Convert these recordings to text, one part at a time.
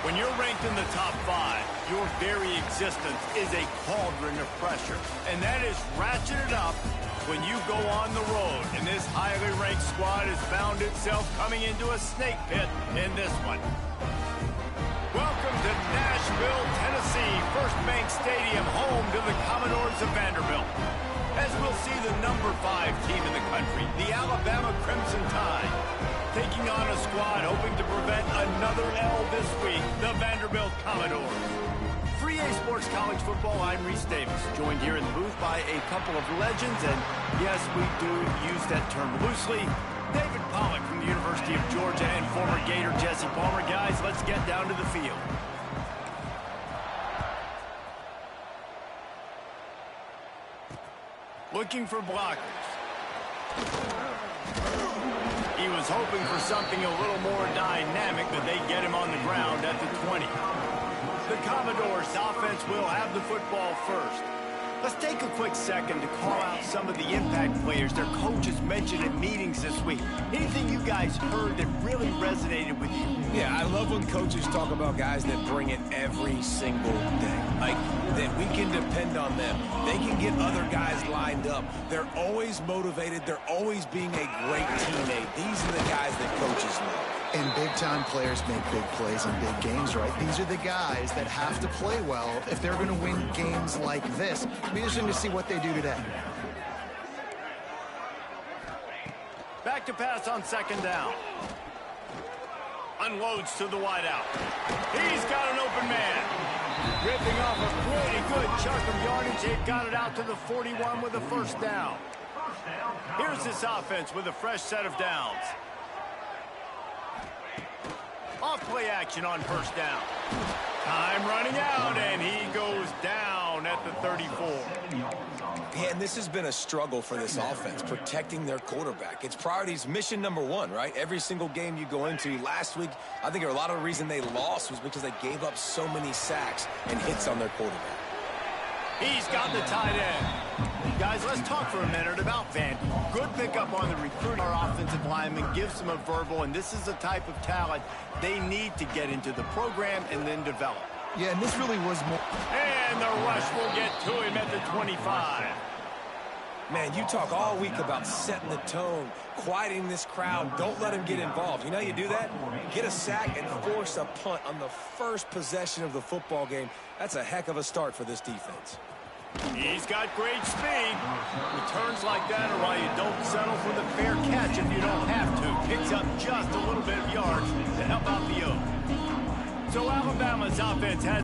When you're ranked in the top 5, your very existence is a cauldron of pressure. And that is ratcheted up when you go on the road. And this highly ranked squad has found itself coming into a snake pit in this one. Welcome to Nashville, Tennessee, First Bank Stadium, home to the Commodores of Vanderbilt. As we'll see the number 5 team in the country, the Alabama Crimson Tide, taking on a squad hoping to prevent another L this week, the Vanderbilt Commodores. For EA Sports College Football, I'm Reese Davis, joined here in the booth by a couple of legends, and yes, we do use that term loosely. David Pollack from the University of Georgia and former Gator Jesse Palmer. Guys, let's get down to the field. Looking for blockers. He was hoping for something a little more dynamic, but they get him on the ground at the 20. The Commodores offense will have the football first. Let's take a quick second to call out some of the impact players their coaches mentioned in meetings this week. Anything you guys heard that really resonated with you? Yeah, I love when coaches talk about guys that bring it every single day. Like, that we can depend on them. They can get other guys lined up. They're always motivated. They're always being a great teammate. These are the guys that coaches love. And big-time players make big plays in big games, right? These are the guys that have to play well if they're going to win games like this. It'll be interesting to see what they do today. Back to pass on second down. Unloads to the wideout. He's got an open man. Ripping off a pretty good chunk of yardage. They've got it out to the 41 with a first down. Here's this offense with a fresh set of downs. Off-play action on first down. Time running out, and he goes down at the 34. Yeah, and this has been a struggle for this offense, protecting their quarterback. It's priorities, mission number 1, right? Every single game you go into. Last week, I think a lot of the reason they lost was because they gave up so many sacks and hits on their quarterback. He's got the tight end. Guys, let's talk for a minute about Vandy. Good pickup on the recruit. Our offensive lineman gives them a verbal, and this is the type of talent they need to get into the program and then develop. Yeah, and this really was more. And the rush will get to him at the 25. Man, you talk all week about setting the tone, quieting this crowd. Don't let him get involved. You know how you do that? Get a sack and force a punt on the first possession of the football game. That's a heck of a start for this defense. He's got great speed. Returns like that are why you don't settle for the fair catch if you don't have to. Picks up just a little bit of yards to help out the O. So Alabama's offense has...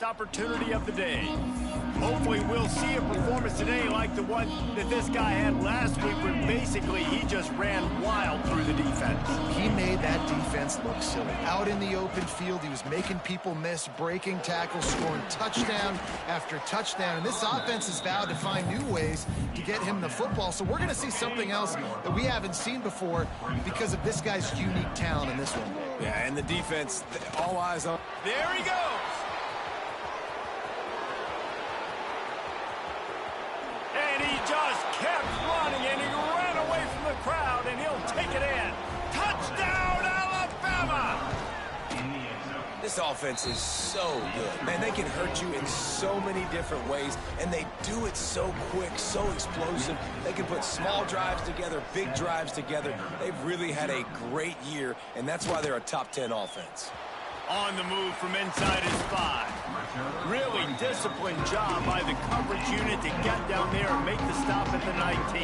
opportunity of the day. Hopefully we'll see a performance today like the one that this guy had last week where basically he just ran wild through the defense. He made that defense look silly. Out in the open field, he was making people miss, breaking tackles, scoring touchdown after touchdown. And this offense has vowed to find new ways to get him the football. So we're going to see something else that we haven't seen before because of this guy's unique talent in this one. Yeah, and the defense, all eyes on. There he goes. Just kept running, and he ran away from the crowd, and he'll take it in. Touchdown, Alabama! This offense is so good. Man, they can hurt you in so many different ways, and they do it so quick, so explosive. They can put small drives together, big drives together. They've really had a great year, and that's why they're a top 10 offense. On the move from inside his 5. Really disciplined job by the coverage unit to get down there and make the stop at the 19.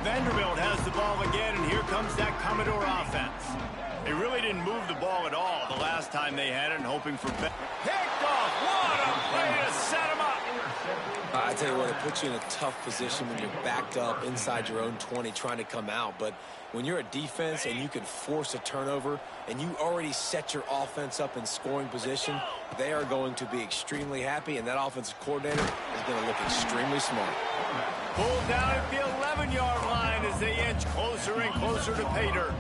Vanderbilt has the ball again, and here comes that Commodore offense. They really didn't move the ball at all the last time they had it, and hoping for... Picked off! What a play to set him up! I tell you what, it puts you in a tough position when you're backed up inside your own 20 trying to come out. But when you're a defense and you can force a turnover and you already set your offense up in scoring position, they are going to be extremely happy, and that offensive coordinator is going to look extremely smart. Pulled down at the 11-yard line as they inch closer and closer to pay dirt.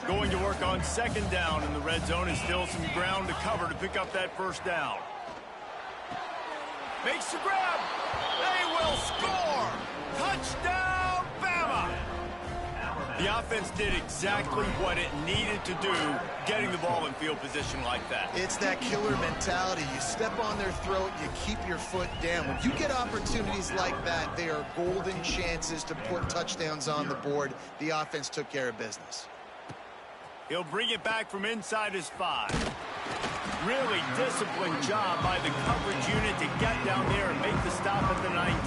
Going to work on second down in the red zone, and still some ground to cover to pick up that first down. Makes the grab. They will score. Touchdown, Bama. The offense did exactly what it needed to do, getting the ball in field position like that. It's that killer mentality. You step on their throat, you keep your foot down. When you get opportunities like that, they are golden chances to put touchdowns on the board. The offense took care of business. He'll bring it back from inside his 5. Really disciplined job by the coverage unit to get down there and make the stop at the 19.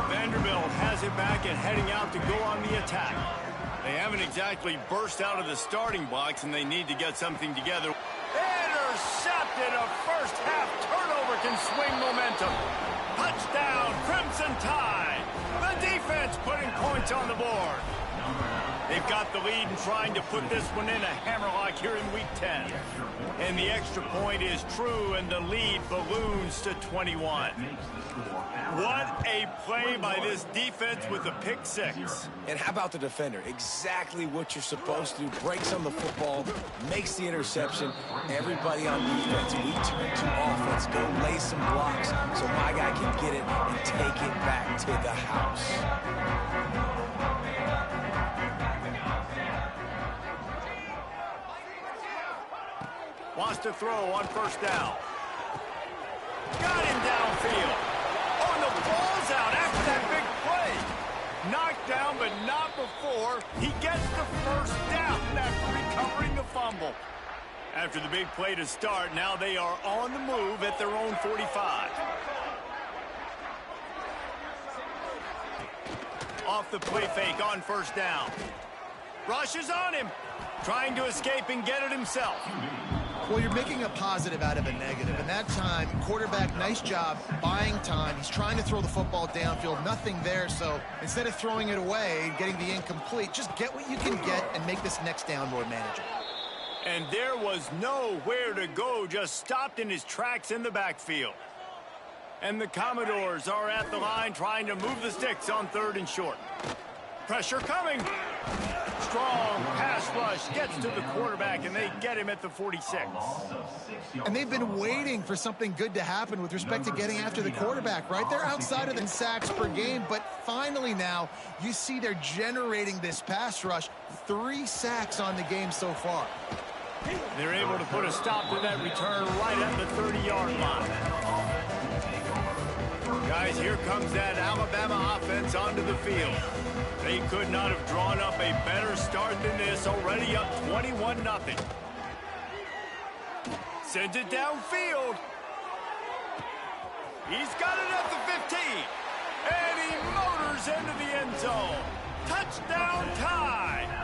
Vanderbilt has it back and heading out to go on the attack. They haven't exactly burst out of the starting blocks, and they need to get something together. Intercepted. A first half turnover can swing momentum. Touchdown, Crimson Tide. The defense putting points on the board. They've got the lead and trying to put this one in a hammerlock here in Week 10. And the extra point is true, and the lead balloons to 21. What a play by this defense with a pick 6. And how about the defender? Exactly what you're supposed to do. Breaks on the football, makes the interception. Everybody on defense, we turn to offense. Go lay some blocks so my guy can get it and take it back to the house. Wants to throw on first down. Got him downfield. Oh, and the ball's out after that big play. Knocked down, but not before he gets the first down after recovering the fumble. After the big play to start, now they are on the move at their own 45. Off the play fake on first down. Rushes on him. Trying to escape and get it himself. Well, you're making a positive out of a negative. And that time, quarterback, nice job buying time. He's trying to throw the football downfield. Nothing there. So instead of throwing it away and getting the incomplete, just get what you can get and make this next down more manageable. And there was nowhere to go. Just stopped in his tracks in the backfield. And the Commodores are at the line trying to move the sticks on 3rd and short. Pressure coming. Strong pass rush gets to the quarterback, and they get him at the 46. And they've been waiting for something good to happen with respect to getting after the quarterback, right? They're outside of the sacks per game, but finally now you see they're generating this pass rush. 3 sacks on the game so far. They're able to put a stop to that return right at the 30-yard line. Guys, here comes that Alabama offense onto the field. They could not have drawn up a better start than this, already up 21-0. Sends it downfield. He's got it at the 15. And he motors into the end zone. Touchdown Tide.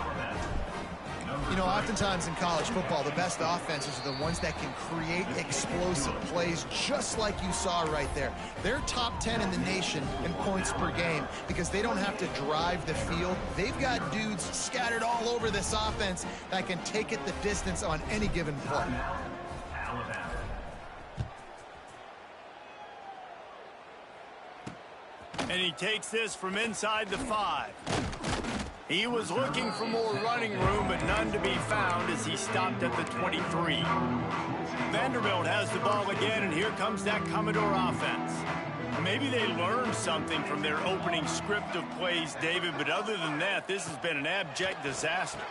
You know, oftentimes in college football, the best offenses are the ones that can create explosive plays, just like you saw right there. They're top 10 in the nation in points per game because they don't have to drive the field. They've got dudes scattered all over this offense that can take it the distance on any given play. And he takes this from inside the 5. He was looking for more running room, but none to be found as he stopped at the 23. Vanderbilt has the ball again, and here comes that Commodore offense. Maybe they learned something from their opening script of plays, David, but other than that, this has been an abject disaster.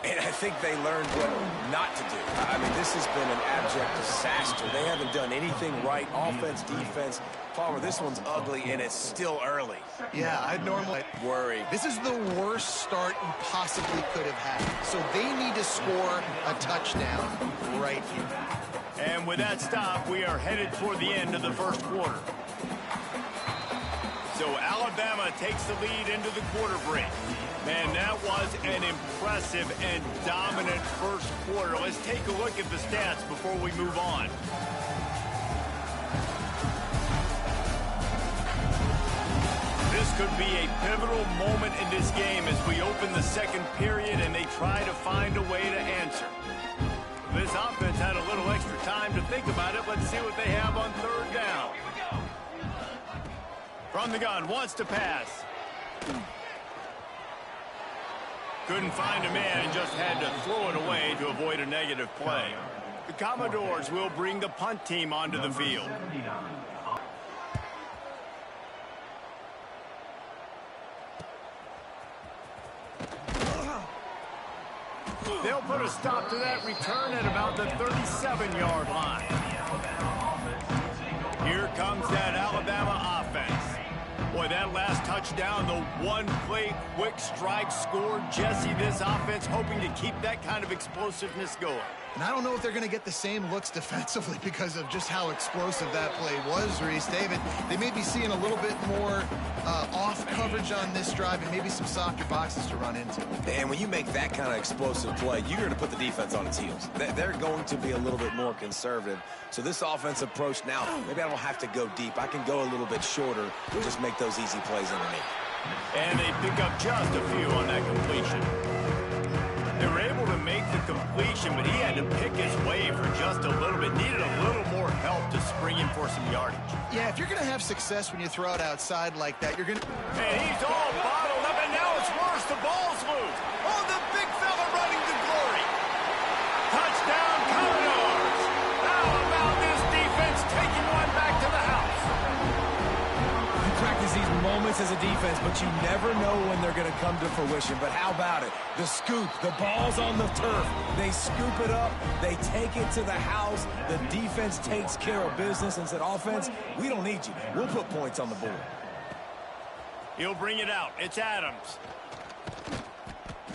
And I think they learned what not to do. I mean, this has been an abject disaster. They haven't done anything right, offense, defense. Palmer, this one's ugly, and it's still early. Yeah, I'd normally worry. This is the worst start you possibly could have had. So they need to score a touchdown right here. And with that stop, we are headed toward the end of the first quarter. So Alabama takes the lead into the quarter break. Man, that was an impressive and dominant first quarter. Let's take a look at the stats before we move on. This could be a pivotal moment in this game as we open the second period and they try to find a way to answer. This offense had a little extra time to think about it. Let's see what they have on third down. From the gun, wants to pass. Couldn't find a man and just had to throw it away to avoid a negative play. The Commodores will bring the punt team onto the field. They'll put a stop to that return at about the 37-yard line. Here comes that Alabama offense. Boy, that last touchdown, the one-play quick strike score. Jesse, this offense hoping to keep that kind of explosiveness going. And I don't know if they're going to get the same looks defensively because of just how explosive that play was, Reese. David, they may be seeing a little bit more off coverage on this drive and maybe some softer boxes to run into. And when you make that kind of explosive play, you're going to put the defense on its heels. They're going to be a little bit more conservative. So this offense approach now, maybe I don't have to go deep. I can go a little bit shorter and just make those easy plays underneath. And they pick up just a few on that completion. They were able to make the completion, but he had to pick his way for just a little bit. Needed a little more help to spring him for some yardage. Yeah, if you're going to have success when you throw it outside like that, you're going to... And he's all bottled up, and now it's worse. The ball's loose. Oh, the big fella running to glory. Touchdown, Commodores. How about this defense taking one back to the house? You practice these moments as a defense, but you never know when they're going to come to fruition. But how about it? The scoop, the ball's on the turf. They scoop it up. They take it to the house. The defense takes care of business and said, offense, we don't need you. We'll put points on the board. He'll bring it out. It's Adams.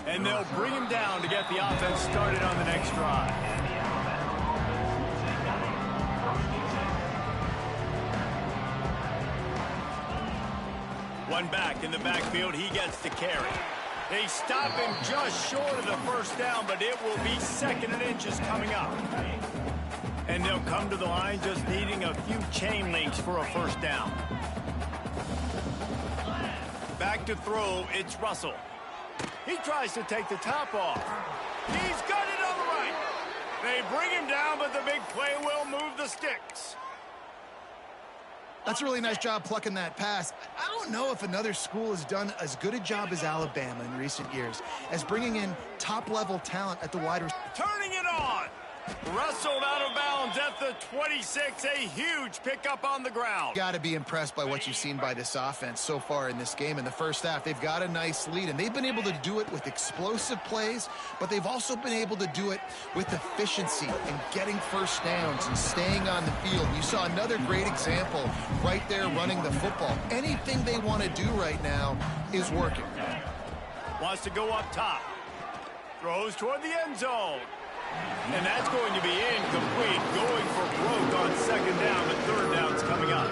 And they'll bring him down to get the offense started on the next drive. One back in the backfield. He gets the carry. They stop him just short of the first down, but it will be 2nd and inches coming up. And they'll come to the line just needing a few chain links for a first down. Back to throw, it's Russell. He tries to take the top off. He's got it on the right. They bring him down, but the big play will move the sticks. That's a really nice job plucking that pass. I don't know if another school has done as good a job as Alabama in recent years as bringing in top-level talent at the wide receiver. Turning it on. Wrestled out of bounds at the 26. A huge pickup on the ground. Got to be impressed by what you've seen by this offense so far in this game. In the first half, they've got a nice lead, and they've been able to do it with explosive plays, but they've also been able to do it with efficiency and getting first downs and staying on the field. You saw another great example right there running the football. Anything they want to do right now is working. Wants to go up top. Throws toward the end zone. And that's going to be incomplete. Going for broke on 2nd down, but 3rd down's coming up.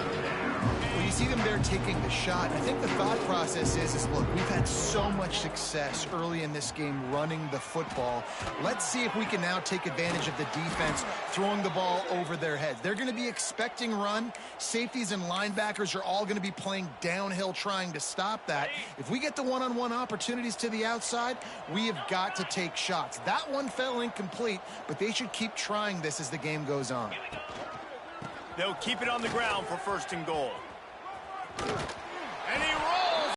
When you see them there taking the shot, I think the thought process is look, we've had so much success early in this game running the football. Let's see if we can now take advantage of the defense throwing the ball over their heads. They're going to be expecting run. Safeties and linebackers are all going to be playing downhill trying to stop that. If we get the one-on-one opportunities to the outside, we have got to take shots. That one fell incomplete, but they should keep trying this as the game goes on. They'll keep it on the ground for 1st and goal.